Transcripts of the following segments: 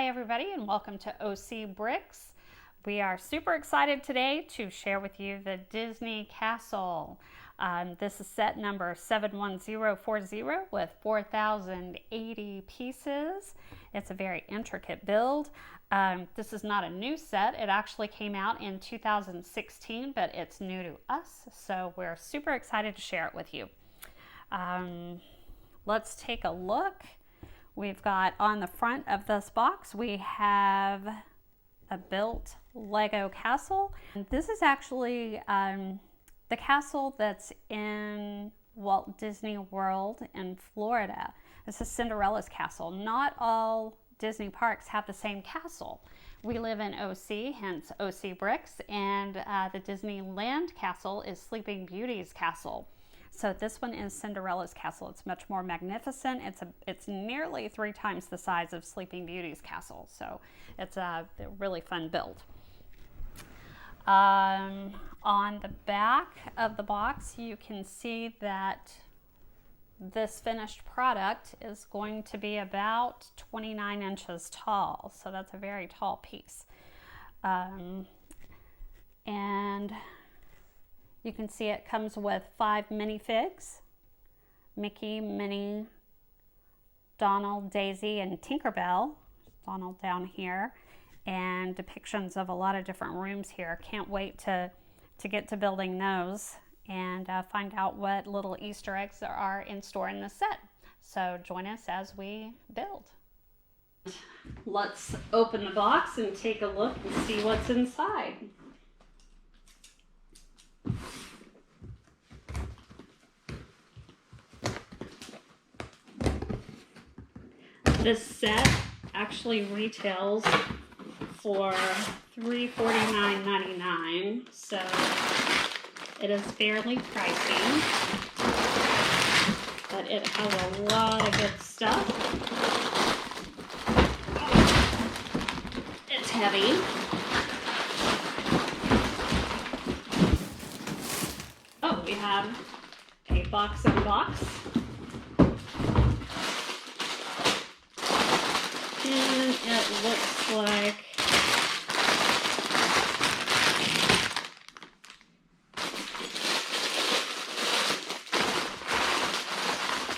Hi everybody and welcome to OC Bricks. We are super excited today to share with you the Disney Castle. This is set number 71040 with 4,080 pieces. It's a very intricate build. This is not a new set. It actually came out in 2016, but it's new to us, so we're super excited to share it with you. Let's take a look. We've got on the front of this box, we have a built Lego castle. This is actually the castle that's in Walt Disney World in Florida. This is Cinderella's castle. Not all Disney parks have the same castle. We live in OC, hence OC Bricks, and the Disneyland castle is Sleeping Beauty's castle. So this one is Cinderella's castle. It's much more magnificent. It's nearly 3 times the size of Sleeping Beauty's castle. So it's a really fun build. On the back of the box, you can see that this finished product is going to be about 29 inches tall. So that's a very tall piece. And you can see it comes with 5 minifigs: Mickey, Minnie, Donald, Daisy, and Tinkerbell. Donald down here, and depictions of a lot of different rooms here. Can't wait to get to building those and find out what little Easter eggs there are in store in this set. So join us as we build. Let's open the box and take a look and see what's inside. This set actually retails for $349.99, so it is fairly pricey, but it has a lot of good stuff. It's heavy. Oh, we have a box in box. And it looks like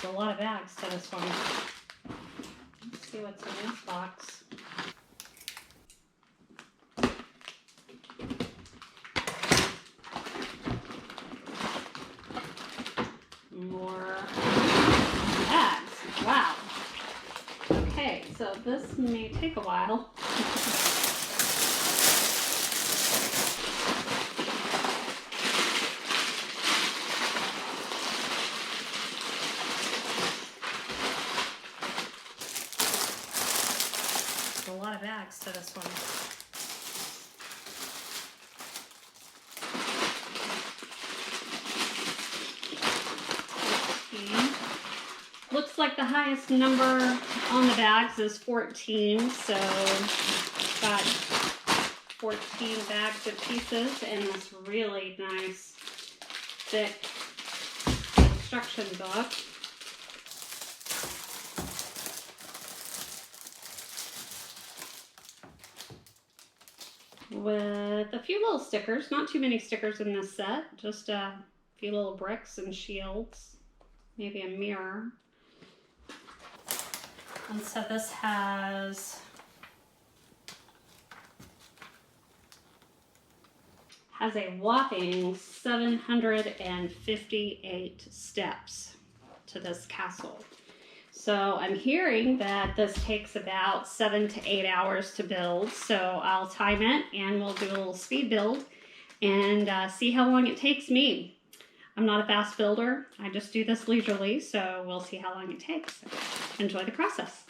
a lot of bags to this one. Let's see what's in this box. More bags. Wow. Okay, so this may take a while. There's a lot of bags to this one. Looks like the highest number on the bags is 14, so got 14 bags of pieces in this really nice thick instruction book. With a few little stickers, not too many stickers in this set, just a few little bricks and shields, maybe a mirror. And so this has a whopping 758 steps to this castle. So I'm hearing that this takes about 7 to 8 hours to build. So I'll time it and we'll do a little speed build and see how long it takes me. I'm not a fast builder. I just do this leisurely, so we'll see how long it takes. Enjoy the process.